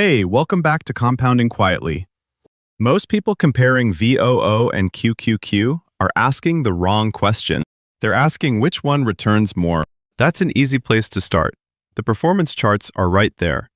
Hey, welcome back to Compounding Quietly. Most people comparing VOO and QQQ are asking the wrong question. They're asking which one returns more. That's an easy place to start. The performance charts are right there.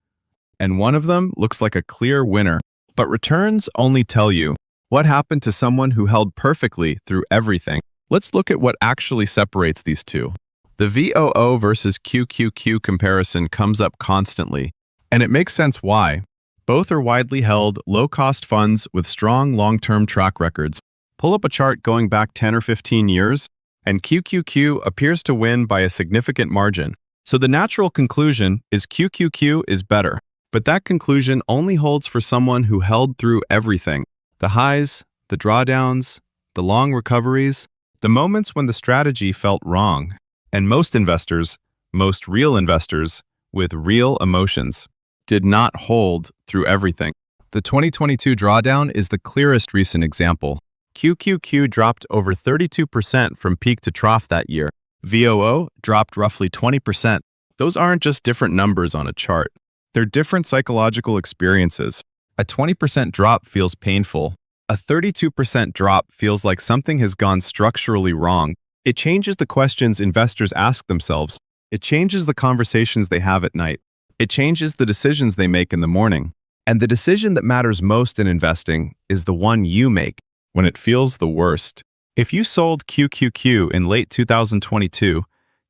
And one of them looks like a clear winner. But returns only tell you what happened to someone who held perfectly through everything. Let's look at what actually separates these two. The VOO versus QQQ comparison comes up constantly. And it makes sense why. Both are widely held, low-cost funds with strong long-term track records. Pull up a chart going back 10 or 15 years, and QQQ appears to win by a significant margin. So the natural conclusion is QQQ is better. But that conclusion only holds for someone who held through everything. The highs, the drawdowns, the long recoveries, the moments when the strategy felt wrong. And most investors, most real investors, with real emotions, did not hold through everything. The 2022 drawdown is the clearest recent example. QQQ dropped over 32% from peak to trough that year. VOO dropped roughly 20%. Those aren't just different numbers on a chart. They're different psychological experiences. A 20% drop feels painful. A 32% drop feels like something has gone structurally wrong. It changes the questions investors ask themselves. It changes the conversations they have at night. It changes the decisions they make in the morning. And the decision that matters most in investing is the one you make when it feels the worst. If you sold QQQ in late 2022,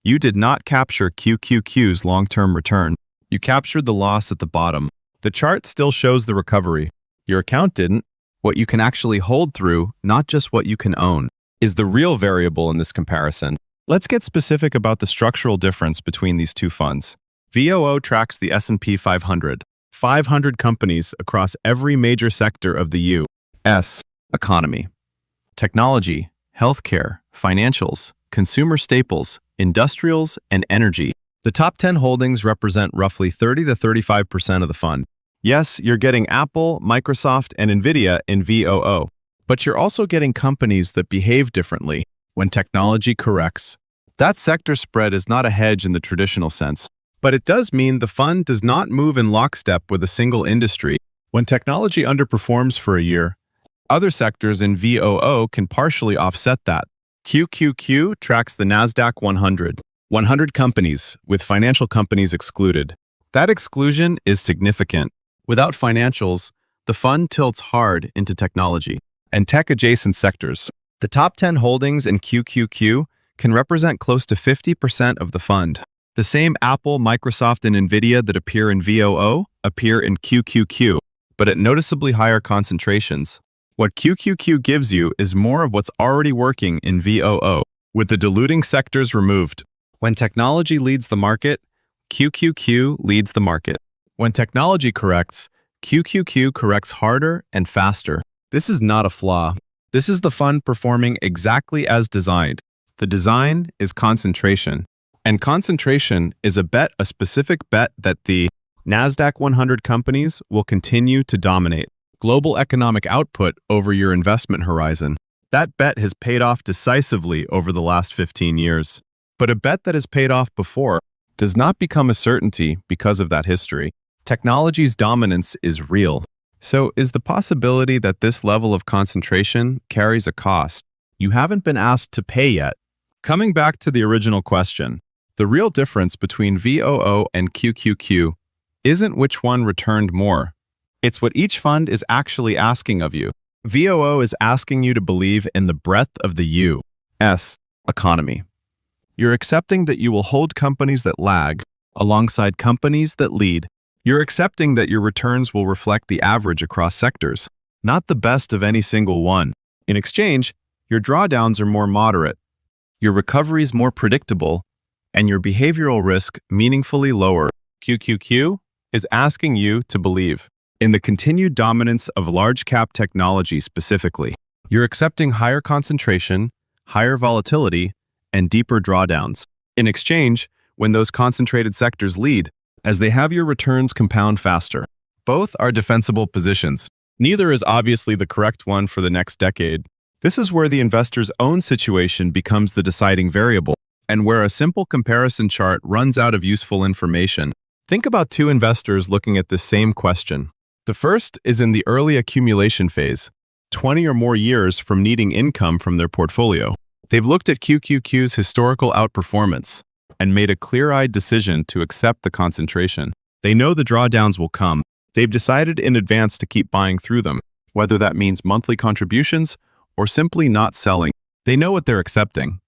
you did not capture QQQ's long-term return. You captured the loss at the bottom. The chart still shows the recovery. Your account didn't. What you can actually hold through, not just what you can own, is the real variable in this comparison. Let's get specific about the structural difference between these two funds. VOO tracks the S&P 500, 500 companies across every major sector of the U.S. economy. Technology, healthcare, financials, consumer staples, industrials, and energy. The top 10 holdings represent roughly 30 to 35% of the fund. Yes, you're getting Apple, Microsoft, and NVIDIA in VOO, but you're also getting companies that behave differently when technology corrects. That sector spread is not a hedge in the traditional sense. But it does mean the fund does not move in lockstep with a single industry. When technology underperforms for a year, other sectors in VOO can partially offset that. QQQ tracks the NASDAQ 100, 100 companies, with financial companies excluded. That exclusion is significant. Without financials, the fund tilts hard into technology and tech-adjacent sectors. The top 10 holdings in QQQ can represent close to 50% of the fund. The same Apple, Microsoft, and NVIDIA that appear in VOO appear in QQQ, but at noticeably higher concentrations. What QQQ gives you is more of what's already working in VOO, with the diluting sectors removed. When technology leads the market, QQQ leads the market. When technology corrects, QQQ corrects harder and faster. This is not a flaw. This is the fund performing exactly as designed. The design is concentration. And concentration is a specific bet that the NASDAQ 100 companies will continue to dominate global economic output over your investment horizon. That bet has paid off decisively over the last 15 years. But a bet that has paid off before does not become a certainty because of that history. Technology's dominance is real. So is the possibility that this level of concentration carries a cost you haven't been asked to pay yet? Coming back to the original question, the real difference between VOO and QQQ isn't which one returned more. It's what each fund is actually asking of you. VOO is asking you to believe in the breadth of the U.S. economy. You're accepting that you will hold companies that lag alongside companies that lead. You're accepting that your returns will reflect the average across sectors, not the best of any single one. In exchange, your drawdowns are more moderate, your recoveries more predictable, and your behavioral risk meaningfully lower. QQQ is asking you to believe in the continued dominance of large-cap technology specifically. You're accepting higher concentration, higher volatility, and deeper drawdowns. In exchange, when those concentrated sectors lead, as they have your returns compound faster. Both are defensible positions. Neither is obviously the correct one for the next decade. This is where the investor's own situation becomes the deciding variable, and where a simple comparison chart runs out of useful information. Think about two investors looking at the same question. The first is in the early accumulation phase, 20 or more years from needing income from their portfolio. They've looked at QQQ's historical outperformance and made a clear-eyed decision to accept the concentration. They know the drawdowns will come. They've decided in advance to keep buying through them, whether that means monthly contributions or simply not selling. They know what they're accepting,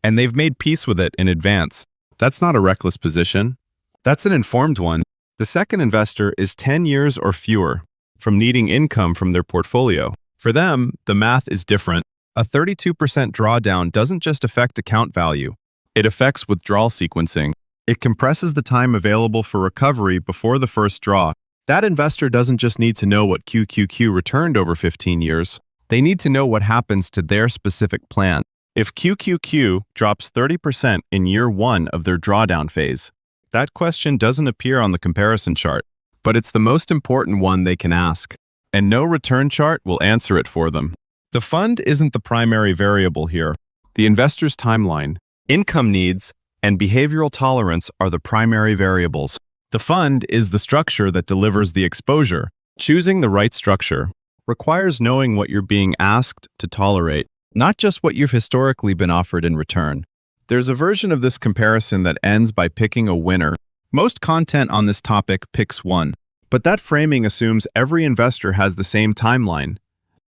and they've made peace with it in advance. That's not a reckless position. That's an informed one. The second investor is 10 years or fewer from needing income from their portfolio. For them, the math is different. A 32% drawdown doesn't just affect account value. It affects withdrawal sequencing. It compresses the time available for recovery before the first draw. That investor doesn't just need to know what QQQ returned over 15 years. They need to know what happens to their specific plan. If QQQ drops 30% in year one of their drawdown phase, that question doesn't appear on the comparison chart, but it's the most important one they can ask, and no return chart will answer it for them. The fund isn't the primary variable here. The investor's timeline, income needs, and behavioral tolerance are the primary variables. The fund is the structure that delivers the exposure. Choosing the right structure requires knowing what you're being asked to tolerate, not just what you've historically been offered in return. There's a version of this comparison that ends by picking a winner. Most content on this topic picks one, but that framing assumes every investor has the same timeline,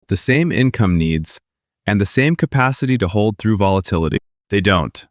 the same income needs, and the same capacity to hold through volatility. They don't.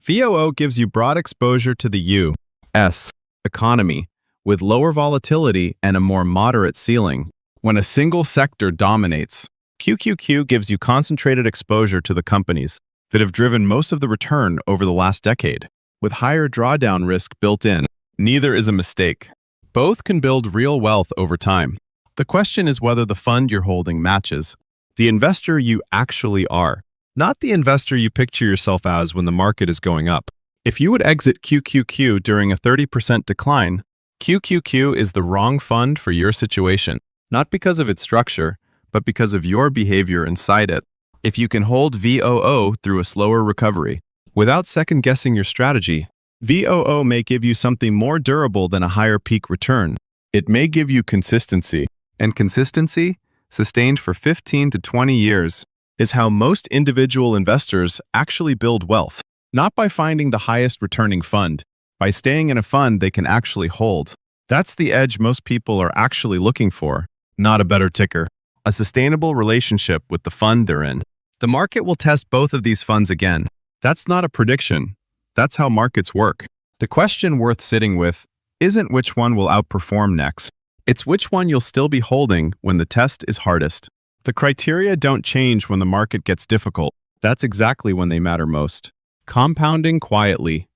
VOO gives you broad exposure to the U.S. economy, with lower volatility and a more moderate ceiling, when a single sector dominates. QQQ gives you concentrated exposure to the companies that have driven most of the return over the last decade, with higher drawdown risk built in. Neither is a mistake. Both can build real wealth over time. The question is whether the fund you're holding matches the investor you actually are, not the investor you picture yourself as when the market is going up. If you would exit QQQ during a 30% decline, QQQ is the wrong fund for your situation, not because of its structure, but because of your behavior inside it. If you can hold VOO through a slower recovery, without second-guessing your strategy, VOO may give you something more durable than a higher peak return. It may give you consistency. And consistency, sustained for 15 to 20 years, is how most individual investors actually build wealth. Not by finding the highest returning fund, by staying in a fund they can actually hold. That's the edge most people are actually looking for, not a better ticker. A sustainable relationship with the fund they're in. The market will test both of these funds again. That's not a prediction. That's how markets work. The question worth sitting with isn't which one will outperform next. It's which one you'll still be holding when the test is hardest. The criteria don't change when the market gets difficult. That's exactly when they matter most. Compounding quietly.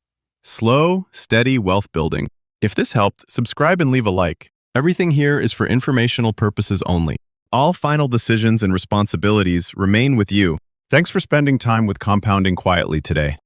Slow, steady wealth building. If this helped, subscribe and leave a like. Everything here is for informational purposes only. All final decisions and responsibilities remain with you. Thanks for spending time with Compounding Quietly today.